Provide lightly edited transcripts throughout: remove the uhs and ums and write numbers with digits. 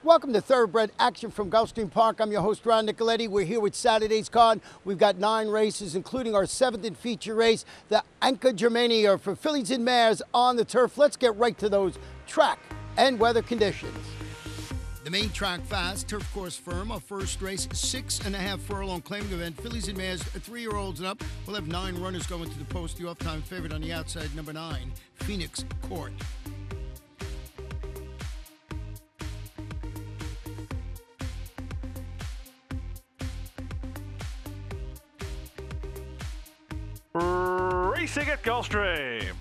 Welcome to Thoroughbred Action from Gulfstream Park. I'm your host, Ron Nicoletti. We're here with Saturday's card. We've got 9 races, including our 7th and feature race, the Anca Germania for fillies and mares on the turf. Let's get right to those track and weather conditions. The main track fast, turf course firm. Our first race, 6.5 furlong claiming event. Fillies and mares, 3-year-olds and up. We'll have 9 runners going to the post. The off-time favorite on the outside, number 9, Phoenix Court. Racing at Gulfstream.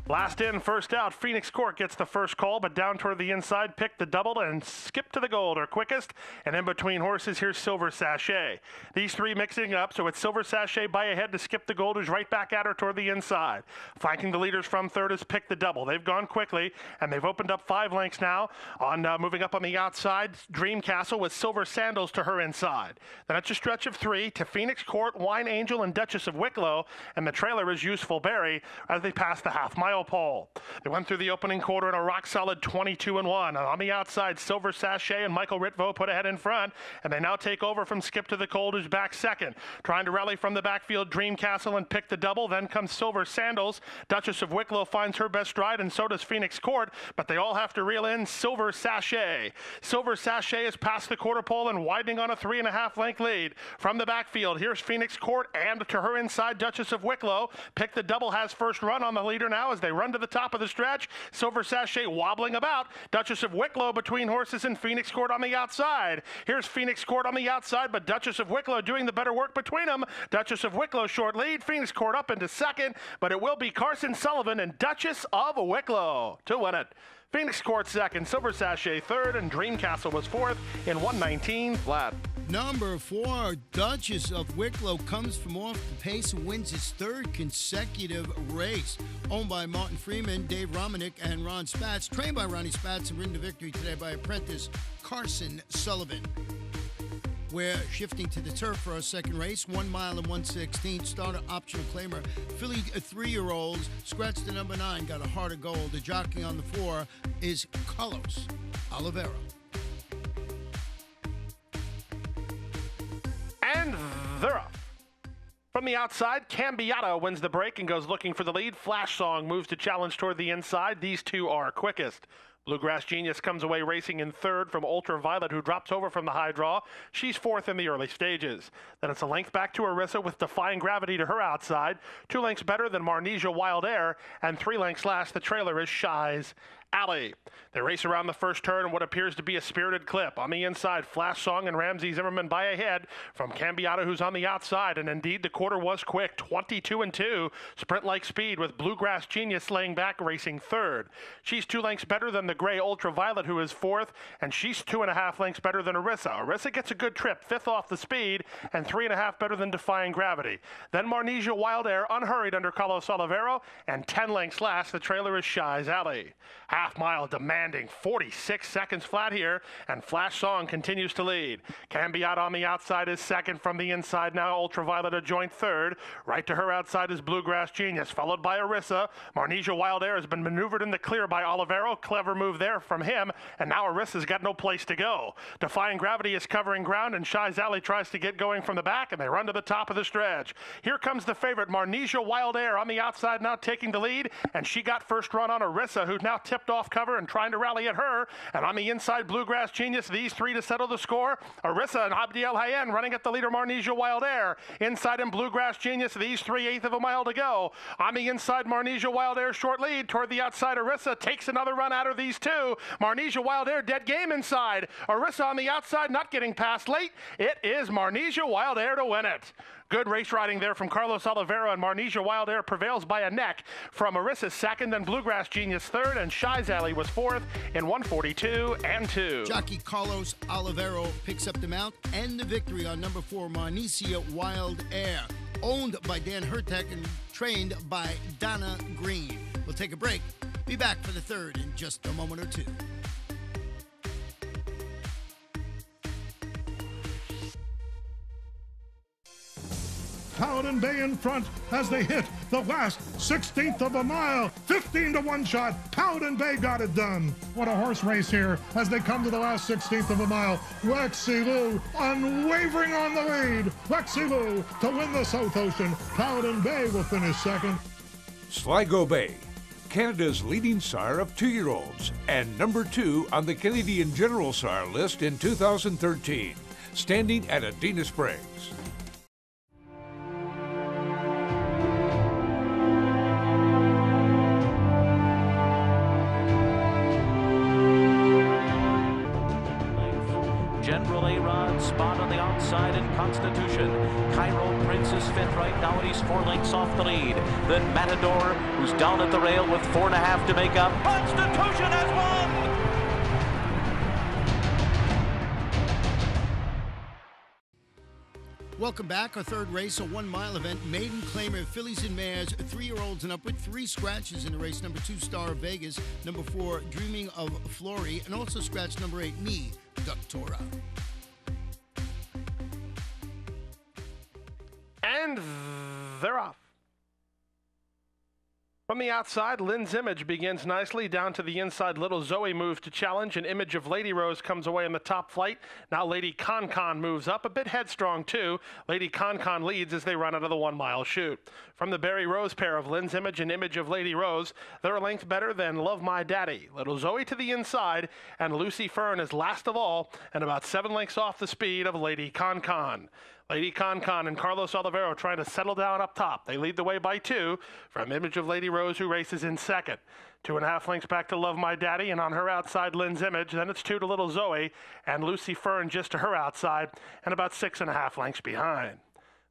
Last in, first out. Phoenix Court gets the first call, but down toward the inside, pick the double and skip to the gold, or quickest. And in between horses, here's Silver Sachet. These 3 mixing up, so it's Silver Sachet by ahead to skip the gold, who's right back at her toward the inside. Flanking the leaders from third is pick the double. They've gone quickly, and they've opened up 5 lengths now. On moving up on the outside, Dreamcastle with Silver Sandals to her inside. Then it's a stretch of 3 to Phoenix Court, Wine Angel, and Duchess of Wicklow, and the trailer is Useful Berry as they pass the half-mile pole. They went through the opening quarter in a rock-solid 22-1. And on the outside, Silver Sachet and Michael Ritvo put ahead in front, and they now take over from Skip to the Cold, who's back second. Trying to rally from the backfield, Dreamcastle and pick the double. Then comes Silver Sandals. Duchess of Wicklow finds her best stride, and so does Phoenix Court, but they all have to reel in Silver Sachet. Silver Sachet is past the quarter pole and widening on a 3.5 length lead. From the backfield, here's Phoenix Court, and to her inside, Duchess of Wicklow. Pick the double has first run on the leader now as they run to the top of the stretch. Silver Sachet wobbling about. Duchess of Wicklow between horses and Phoenix Court on the outside. Here's Phoenix Court on the outside, but Duchess of Wicklow doing the better work between them. Duchess of Wicklow short lead. Phoenix Court up into second, but it will be Carson Sullivan and Duchess of Wicklow to win it. Phoenix Court second, Silver Sachet third, and Dreamcastle was fourth in 119 flat. Number 4, Duchess of Wicklow comes from off the pace and wins his 3rd consecutive race. Owned by Martin Freeman, Dave Romanek, and Ron Spatz. Trained by Ronnie Spatz and ridden to victory today by apprentice Carson Sullivan. We're shifting to the turf for our second race. 1 mile and 1/16. Starter optional claimer. Filly 3-year-olds. Scratch the number 9. Got a heart of gold. The jockey on the 4 is Carlos Oliveira. And they're up. From the outside, Cambiato wins the break and goes looking for the lead. Flash Song moves to challenge toward the inside. These 2 are quickest. Bluegrass Genius comes away racing in third from Ultraviolet, who drops over from the high draw. She's fourth in the early stages. Then it's a length back to Arissa with Defying Gravity to her outside. 2 lengths better than Marnesia Wild Air, and 3 lengths last. The trailer is Shy's Alley. They race around the first turn in what appears to be a spirited clip. On the inside, Flash Song and Ramsey Zimmerman by ahead from Cambiato, who's on the outside. And indeed, the quarter was quick, 22-2. Sprint-like speed with Bluegrass Genius laying back, racing third. She's 2 lengths better than the gray Ultraviolet, who is fourth, and she's 2.5 lengths better than Arissa. Arissa gets a good trip, 5th off the speed, and 3.5 better than Defying Gravity. Then Marnesia Wild Air, unhurried under Carlos Oliveira, and 10 lengths last. The trailer is Shy's Alley. Half mile demanding 46 seconds flat here, and Flash Song continues to lead. Cambiato on the outside is second. From the inside now, Ultraviolet a joint third. Right to her outside is Bluegrass Genius, followed by Arissa. Marnesia Wild Air has been maneuvered in the clear by Oliveira. Clever move there from him, and now Arissa's got no place to go. Defying Gravity is covering ground, and Shy's Alley tries to get going from the back, and they run to the top of the stretch. Here comes the favorite, Marnesia Wild Air, on the outside now taking the lead, and she got first run on Arissa, who's now tipped off cover and trying to rally at her. And on the inside, Bluegrass Genius, these 3 to settle the score. Arissa and Abdi El Hayen running at the leader, Marnesia Wild Air. Inside in Bluegrass Genius, these 3/8 of a mile to go. On the inside, Marnesia Wild Air short lead. Toward the outside, Arissa takes another run out of these 2. Marnesia Wild Air dead game inside. Arissa on the outside, not getting past late. It is Marnesia Wild Air to win it. Good race riding there from Carlos Oliveira, and Marnesia Wild Air prevails by a neck from Arissa's second, then Bluegrass Genius third, and Shy's Alley was fourth in 142-2. Jockey Carlos Oliveira picks up the mount and the victory on number 4, Marnesia Wild Air. Owned by Dan Hertek and trained by Donna Green. We'll take a break. Be back for the third in just a moment or 2. Paladin Bay in front as they hit the last 16th of a mile. 15 to 1 shot. Paladin Bay got it done. What a horse race here as they come to the last 16th of a mile. Lexi Lou unwavering on the lead. Lexi Lou to win the South Ocean. Paladin Bay will finish second. Sligo Bay, Canada's leading sire of 2-year-olds and number 2 on the Canadian General Sire list in 2013, standing at Adena Springs. General A-Rod spot on the outside in Constitution. Cairo Prince is fifth right now, and he's 4 lengths off the lead. Then Matador, who's down at the rail with 4.5 to make up. Constitution has won! Welcome back. Our third race, a 1-mile event. Maiden Claimer, fillies and mares, 3-year-olds and up with 3 scratches in the race. Number 2, Star of Vegas. Number 4, Dreaming of Flory. And also scratch number 8, Me, Doctora. And they're off. From the outside, Lynn's Image begins nicely. Down to the inside, Little Zoe moves to challenge. An Image of Lady Rose comes away in the top flight. Now Lady Con moves up, a bit headstrong too. Lady Con leads as they run out of the 1-mile chute. From the Berry Rose pair of Lynn's Image and Image of Lady Rose, they're a length better than Love My Daddy. Little Zoe to the inside, and Lucy Fern is last of all, and about 7 lengths off the speed of Lady Con. Lady Con and Carlos Olivero trying to settle down up top. They lead the way by 2 from Image of Lady Rose, who races in second. 2.5 lengths back to Love My Daddy, and on her outside, Lynn's Image. Then it's 2 to Little Zoe, and Lucy Fern just to her outside, and about 6.5 lengths behind.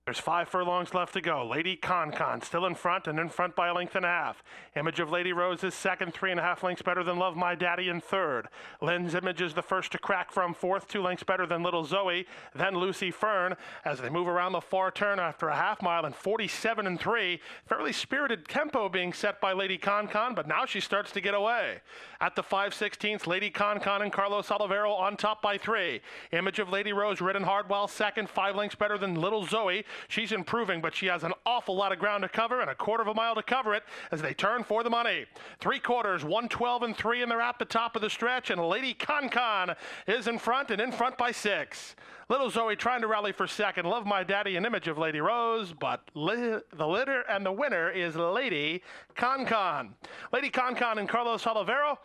There's 5 furlongs left to go. Lady Con still in front, and in front by 1.5 lengths. Image of Lady Rose is second, 3.5 lengths better than Love My Daddy in third. Lynn's Image is the first to crack from fourth, 2 lengths better than Little Zoe, then Lucy Fern as they move around the far turn after a half mile in 47 3. Fairly spirited tempo being set by Lady Con, but now she starts to get away. At the 5/16, Lady Con and Carlos Olivero on top by 3. Image of Lady Rose ridden hard while second, 5 lengths better than Little Zoe. She's improving, but she has an awful lot of ground to cover and a 1/4 mile to cover it as they turn for the money. 3/4, 1:12 3, and they're at the top of the stretch, and Lady Con is in front and in front by 6. Little Zoe trying to rally for second. Love My Daddy, an Image of Lady Rose, but the leader and the winner is Lady Con. Lady Con and Carlos Olivero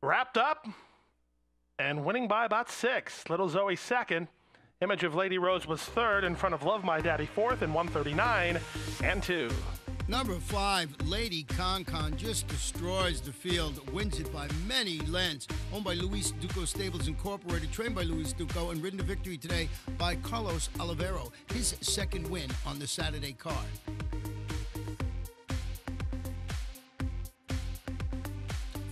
wrapped up and winning by about 6. Little Zoe second. Image of Lady Rose was third in front of Love My Daddy fourth in 1:39 2. Number 5, Lady Con just destroys the field, wins it by many lengths. Owned by Luis Duco Stables Incorporated, trained by Luis Duco, and ridden to victory today by Carlos Olivero, his second win on the Saturday card.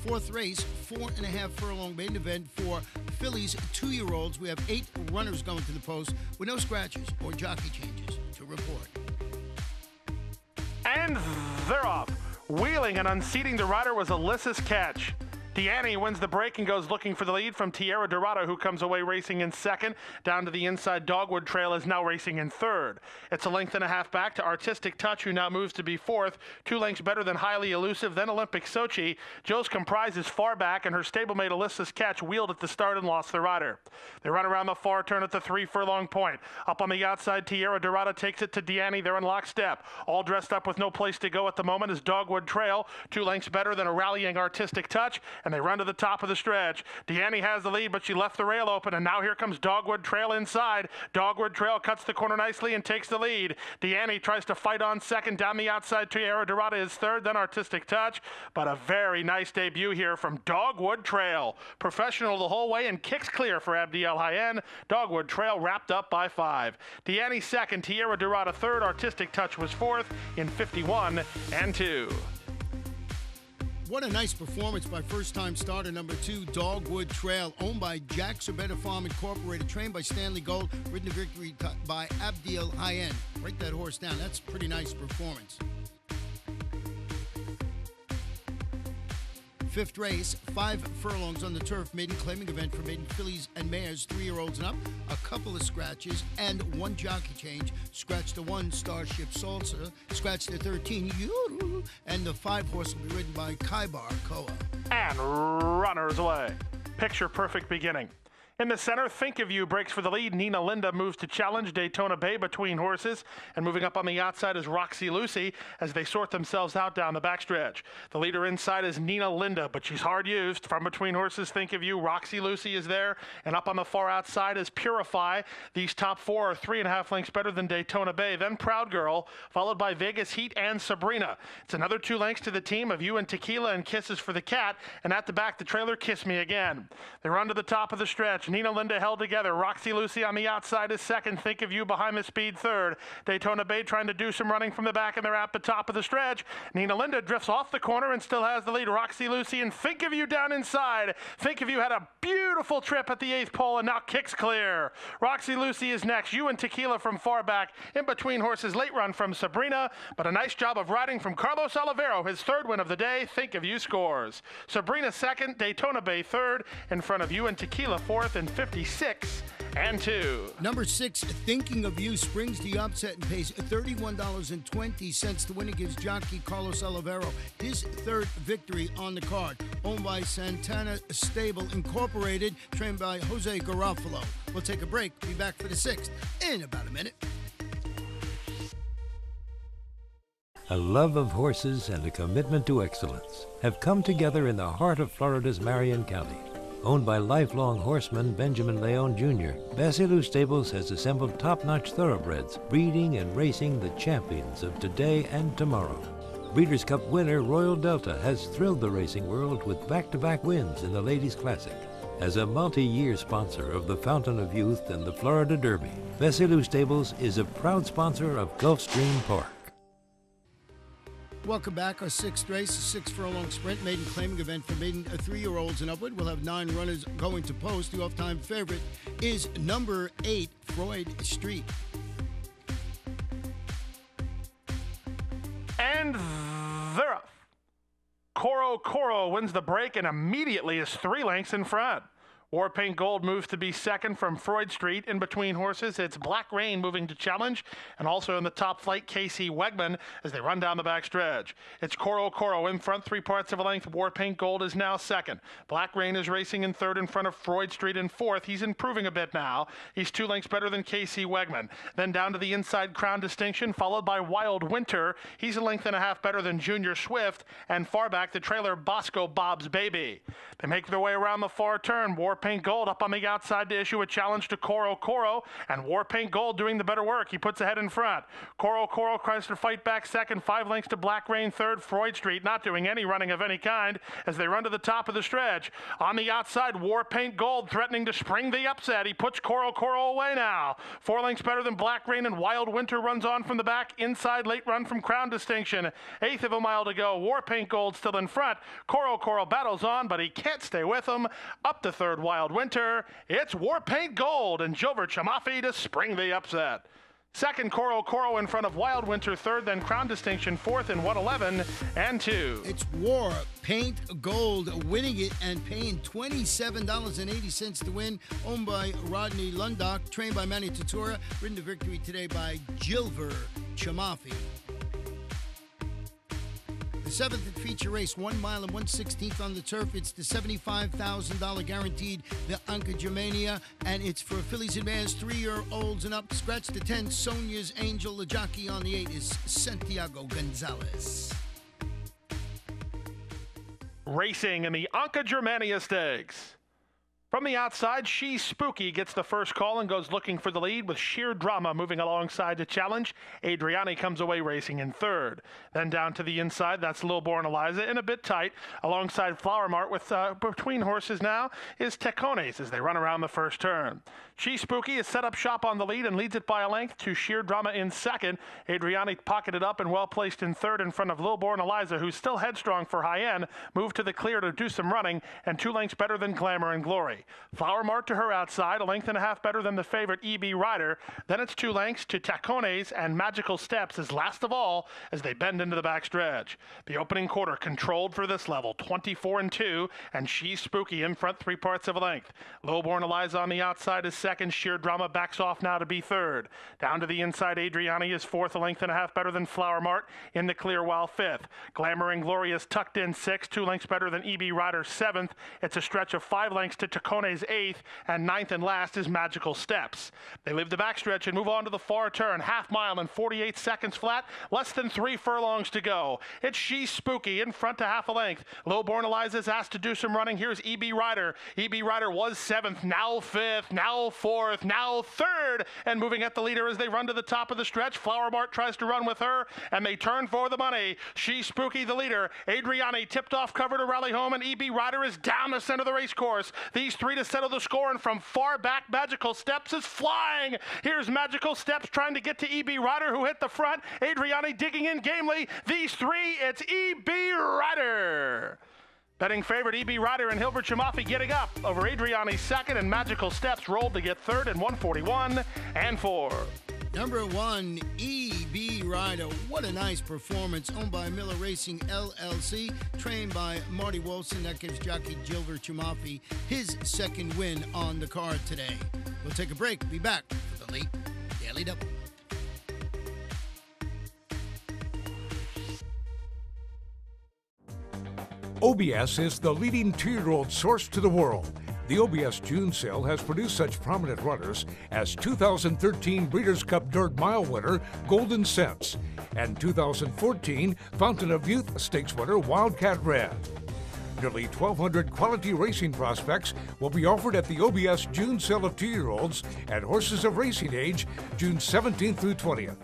Fourth race, 4.5 furlong main event for fillies 2-year-olds. We have 8 runners going to the post with no scratches or jockey changes to report. And they're off. Wheeling and unseating the rider was Alyssa's Catch. Deanne wins the break and goes looking for the lead from Tierra, Dorada, who comes away racing in second. Down to the inside, Dogwood Trail is now racing in third. It's a 1.5 lengths back to Artistic Touch, who now moves to be fourth. 2 lengths better than Highly Elusive, then Olympic Sochi. Joe's Comprise is far back, and her stablemate Alyssa's Catch wheeled at the start and lost the rider. They run around the far turn at the 3 furlong point. Up on the outside, Tierra, Dorada takes it to Deanne. They're in lockstep. All dressed up with no place to go at the moment is Dogwood Trail. 2 lengths better than a rallying Artistic Touch, and they run to the top of the stretch. Deanne has the lead, but she left the rail open, and now here comes Dogwood Trail inside. Dogwood Trail cuts the corner nicely and takes the lead. Deanne tries to fight on second. Down the outside, Tierra, Dorada is third, then Artistic Touch. But a very nice debut here from Dogwood Trail. Professional the whole way and kicks clear for Abdiel Hayen. Dogwood Trail wrapped up by 5. Deanne second, Tierra, Dorada third, Artistic Touch was fourth in 51 2. What a nice performance by first-time starter number 2, Dogwood Trail, owned by Jack Sorbetta Farm Incorporated, trained by Stanley Gold, ridden to victory by Abdiel Hayen. Write that horse down. That's a pretty nice performance. Fifth race, 5 furlongs on the turf, maiden claiming event for maiden fillies and mares, 3-year-olds and up. A couple of scratches and 1 jockey change. Scratch the 1, Starship Salsa. Scratch the 13, Yuru. And the 5 horse will be ridden by Kaibar Koa. And runners away. Picture perfect beginning. In the center, Think of You breaks for the lead. Nina Linda moves to challenge Daytona Bay between horses. And moving up on the outside is Roxy Lucy as they sort themselves out down the backstretch. The leader inside is Nina Linda, but she's hard used. From between horses, Think of You, Roxy Lucy is there. And up on the far outside is Purify. These top 4 are 3.5 lengths better than Daytona Bay. Then Proud Girl, followed by Vegas Heat and Sabrina. It's another 2 lengths to the team of Uand Tequila and Kisses for the Cat. And at the back, the trailer Kiss Me Again. They run to the top of the stretch. Nina Linda held together. Roxy Lucy on the outside is second. Think of You behind the speed third. Daytona Bay trying to do some running from the back, and they're at the top of the stretch. Nina Linda drifts off the corner and still has the lead. Roxy Lucy and Think of You down inside. Think of You had a beautiful trip at the 8th pole and now kicks clear. Roxy Lucy is next. Uand Tequila from far back. In between horses, late run from Sabrina, but a nice job of riding from Carlos Olivero, his 3rd win of the day. Think of You scores. Sabrina second, Daytona Bay third, in front of Uand Tequila fourth, and 56 and 2. Number 6, Thinking of You, springs the upset and pays $31.20. The winner gives jockey Carlos Olivero his 3rd victory on the card. Owned by Santana Stable Incorporated, trained by Jose Garofalo. We'll take a break. Be back for the 6th in about a minute. A love of horses and a commitment to excellence have come together in the heart of Florida's Marion County. Owned by lifelong horseman Benjamin Leon Jr., Basilou Stables has assembled top-notch thoroughbreds, breeding and racing the champions of today and tomorrow. Breeders' Cup winner Royal Delta has thrilled the racing world with back-to-back wins in the Ladies' Classic. As a multi-year sponsor of the Fountain of Youth and the Florida Derby, Basilou Stables is a proud sponsor of Gulfstream Park. Welcome back. Our 6th race, a 6-furlong sprint, maiden claiming event for maiden 3-year-olds and upward. We'll have 9 runners going to post. The off-time favorite is number 8, Freud Street. And they're off. Coro wins the break and immediately is 3 lengths in front. War Paint Gold moves to be second from Freud Street. In between horses, it's Black Rain moving to challenge, and also in the top flight, Casey Wegman as they run down the backstretch. It's Coro in front, 3 parts of a length. War Paint Gold is now second. Black Rain is racing in third in front of Freud Street in fourth. He's improving a bit now. He's 2 lengths better than Casey Wegman. Then down to the inside, Crown Distinction, followed by Wild Winter. He's a length and a half better than Junior Swift, and far back, the trailer Bosco Bob's Baby. They make their way around the far turn. War Paint Gold up on the outside to issue a challenge to Coro, and War Paint Gold doing the better work. He puts ahead in front. Coro tries to fight back second, 5 lengths to Black Rain third. Freud Street not doing any running of any kind as they run to the top of the stretch. On the outside, War Paint Gold threatening to spring the upset. He puts Coro away now. 4 lengths better than Black Rain, and Wild Winter runs on from the back. Inside, late run from Crown Distinction. 1/8 of a mile to go. War Paint Gold still in front. Coro battles on, but he can't stay with him. Up to third, Wild Winter. It's War Paint Gold and Jover Chamafi to spring the upset. Second, Coro in front of Wild Winter third, then Crown Distinction fourth in 1:11 and 2. It's War Paint Gold winning it and paying $27.80 to win. Owned by Rodney Lundock, trained by Manny Tatura, ridden to victory today by Jilver Chamafi. The 7th feature race, 1 mile and 1/16 on the turf. It's the $75,000 guaranteed, the Anca Germania, and it's for fillies and mares, 3-year-olds and up. Scratch the 10, Sonia's Angel. The jockey on the 8 is Santiago Gonzalez. Racing in the Anca Germania Stakes. From the outside, She's Spooky gets the first call and goes looking for the lead with Sheer Drama moving alongside to challenge. Adriani comes away racing in third. Then down to the inside, that's Lilborn Eliza in a bit tight. Alongside Flower Mart with between horses now is Tecones as they run around the first turn. She's Spooky is set up shop on the lead and leads it by a length to Sheer Drama in second. Adriani pocketed up and well placed in third in front of Lilborn Eliza, who's still headstrong for high end, moved to the clear to do some running, and 2 lengths better than Glamour and Glory. Dowdy. Flower Mart to her outside, a length and a half better than the favorite EB Rider. Then it's 2 lengths to Tacones and Magical Steps as last of all as they bend into the backstretch. The opening quarter controlled for this level, 24-2, and She's Spooky in front 3/4 of a length. Lowborn Eliza on the outside is second. Sheer Drama backs off now to be third. Down to the inside, Adriani is fourth, a length and a half better than Flower Mart in the clear while fifth. Glamour and Glorious tucked in sixth, 2 lengths better than EB Rider seventh. It's a stretch of 5 lengths to Tacones eighth, and ninth and last is Magical Steps. They leave the backstretch and move on to the far turn, half mile in 48 seconds flat, less than 3 furlongs to go. It's She's Spooky in front to half a length. Lowborn Eliza's asked to do some running. Here's EB Rider. EB Rider was seventh, now fifth, now fourth, now third, and moving at the leader as they run to the top of the stretch. Flower Mart tries to run with her, and they turn for the money. She's Spooky, the leader. Adriani tipped off cover to rally home, and EB Rider is down the center of the race course. These 3 to settle the score, and from far back, Magical Steps is flying. Here's Magical Steps trying to get to EB Rider, who hit the front. Adriani digging in gamely. These 3, it's EB Rider. Betting favorite EB Rider and Hilbert Chamafi getting up over Adriani's second, and Magical Steps rolled to get third in 141-4. Number 1, EB Rider. What a nice performance. Owned by Miller Racing LLC. Trained by Marty Wilson. That gives jockey Gilbert Chamafi his second win on the card today. We'll take a break. Be back for the late Daily Double. OBS is the leading 2-year-old source to the world. The OBS June sale has produced such prominent runners as 2013 Breeders' Cup Dirt Mile winner Golden Sense and 2014 Fountain of Youth Stakes winner Wildcat Red. Nearly 1,200 quality racing prospects will be offered at the OBS June sale of 2-year-olds and horses of racing age June 17th through 20th.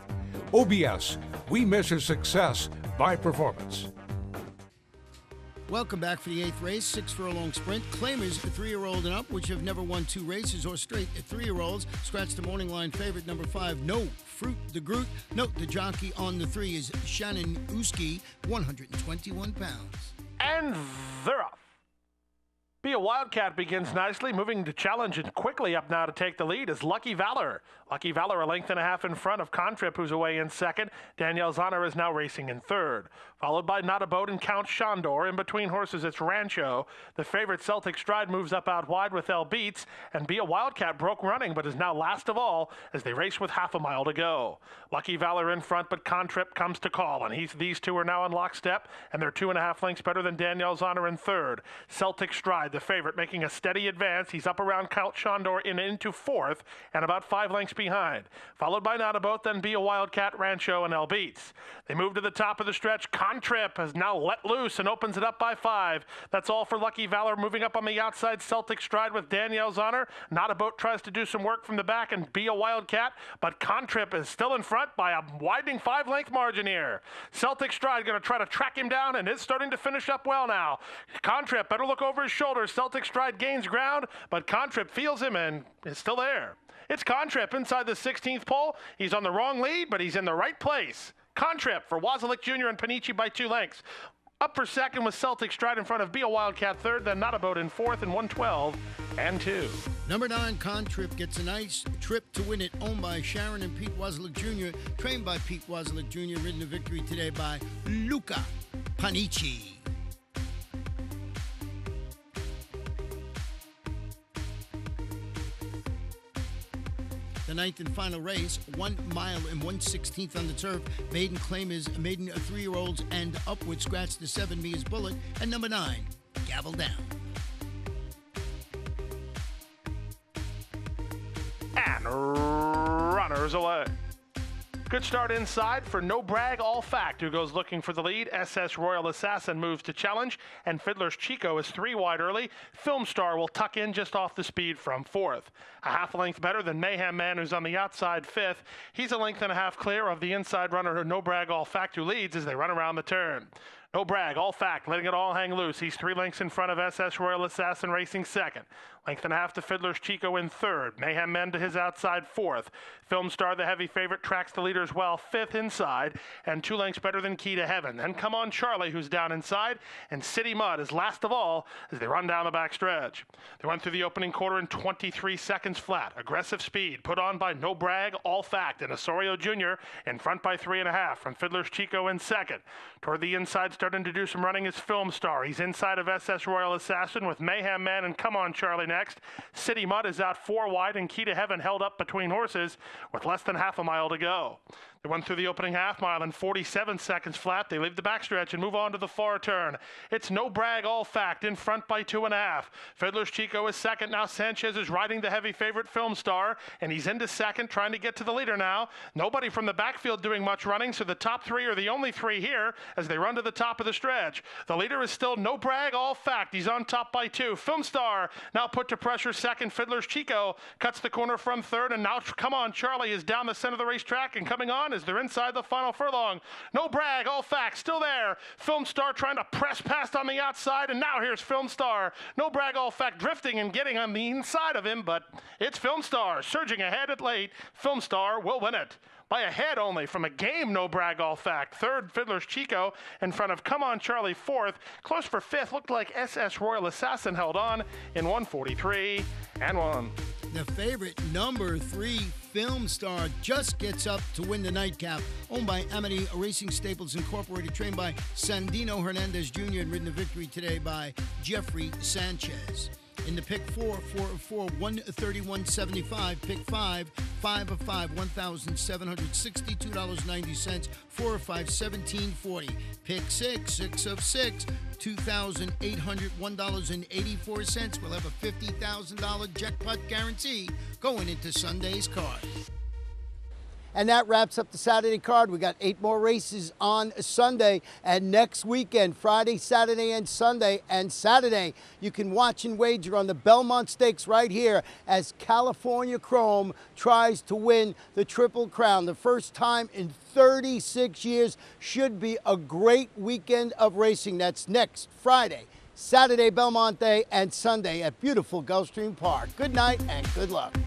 OBS, we measure success by performance. Welcome back for the 8th race, 6 furlong sprint. Claimers, 3-year-old and up, which have never won 2 races or straight. 3-year-olds scratch the morning line favorite, number 5, No Fruit the Groot. Note the jockey on the 3 is Shannon Uski, 121 pounds. And they're off. Be a Wildcat begins nicely, moving to challenge and quickly up now to take the lead is Lucky Valor. Lucky Valor a length and a half in front of Contrip, who's away in second. Danielle Zahner is now racing in third. Followed by Not a Boat and Count Chandor. In between horses, it's Rancho. The favorite Celtic Stride moves up out wide with El Beats. And Be a Wildcat broke running, but is now last of all as they race with half a mile to go. Lucky Valor in front, but Contrip comes to call. And these 2 are now in lockstep, and they're 2.5 lengths better than Danielle Zahner in third. Celtic Stride, the favorite, making a steady advance. He's up around Count Chandor into fourth, and about 5 lengths behind. Followed by Not a Boat, then Be a Wildcat, Rancho, and El Beats. They move to the top of the stretch. Contrip has now let loose and opens it up by 5. That's all for Lucky Valor. Moving up on the outside, Celtic Stride with Danielle Zahner. Not a Boat tries to do some work from the back and Be a Wildcat, but Contrip is still in front by a widening 5-length margin here. Celtic Stride going to try to track him down, and is starting to finish up well now. Contrip better look over his shoulder. Celtic Stride gains ground, but Contrip feels him and is still there. It's Contrip inside the 16th pole. He's on the wrong lead, but he's in the right place. Contrip for Wazalik Jr. and Panici by 2 lengths. Up for second with Celtic Stride in front of Be a Wildcat third, then Not a Boat in fourth and 112-2. Number 9, Contrip gets a nice trip to win it, owned by Sharon and Pete Wazalik Jr., trained by Pete Wazalik Jr., ridden to victory today by Luca Panici. The 9th and final race, 1 mile and 1/16 on the turf. Maiden Claimers, maiden 3-year-olds and upward scratch the 7 Mia's Bullet, and number 9, Gavel Down. And runners away. Good start inside for No Brag All Fact, who goes looking for the lead. SS Royal Assassin moves to challenge, and Fiddler's Chico is 3 wide early. Film Star will tuck in just off the speed from fourth. A half a length better than Mayhem Man, who's on the outside fifth. He's a length and a half clear of the inside runner, No Brag All Fact, who leads as they run around the turn. No Brag, All Fact, letting it all hang loose. He's 3 lengths in front of SS Royal Assassin Racing second. Length and a half to Fiddler's Chico in third. Mayhem Men to his outside fourth. Film Star, the heavy favorite, tracks the leaders well, fifth inside, and 2 lengths better than Key to Heaven. Then Come On Charlie, who's down inside, and City Mud is last of all as they run down the back stretch. They went through the opening quarter in 23 seconds flat. Aggressive speed put on by No Brag, All Fact, and Osorio Jr. in front by 3.5 from Fiddler's Chico in second. Toward the inside, starting to do some running is Film Star. He's inside of SS Royal Assassin with Mayhem Man and Come On Charlie next. City Mud is out 4 wide, and Key to Heaven held up between horses with less than half a mile to go. They went through the opening half mile in 47 seconds flat. They leave the backstretch and move on to the far turn. It's No Brag, All Fact in front by 2.5. Fiddler's Chico is second. Now Sanchez is riding the heavy favorite Film Star, and he's into second, trying to get to the leader now. Nobody from the backfield doing much running, so the top 3 are the only 3 here as they run to the top of the stretch. The leader is still No Brag, All Fact. He's on top by 2. Film Star now put to pressure second. Fiddler's Chico cuts the corner from third, and now Come On Charlie is down the center of the racetrack and coming on as they're inside the final furlong. No Brag, All Fact still there. Film Star trying to press past on the outside, and now here's Film Star. No Brag, All Fact drifting and getting on the inside of him, but it's Film Star surging ahead at late. Film Star will win it by a head only from a game. No Brag, All Fact. Third, Fiddler's Chico in front of Come On Charlie fourth. Close for fifth. Looked like SS Royal Assassin held on in 1:43 and 1. The favorite, number 3, Film Star, just gets up to win the nightcap. Owned by Amity Racing Staples Incorporated, trained by Sandino Hernandez Jr. and ridden to victory today by Jeffrey Sanchez. In the pick 4, 4 of 4, 131.75. Pick 5, 5 of 5, $1,762.90. 4 of 5, $1,740. Pick 6, 6 of 6, $2,801.84. We'll have a $50,000 jackpot guarantee going into Sunday's card. And that wraps up the Saturday card. We got 8 more races on Sunday. And next weekend, Friday, Saturday, and Sunday, and Saturday, you can watch and wager on the Belmont Stakes right here as California Chrome tries to win the Triple Crown. The first time in 36 years. Should be a great weekend of racing. That's next Friday, Saturday, Belmont Day, and Sunday at beautiful Gulfstream Park. Good night and good luck.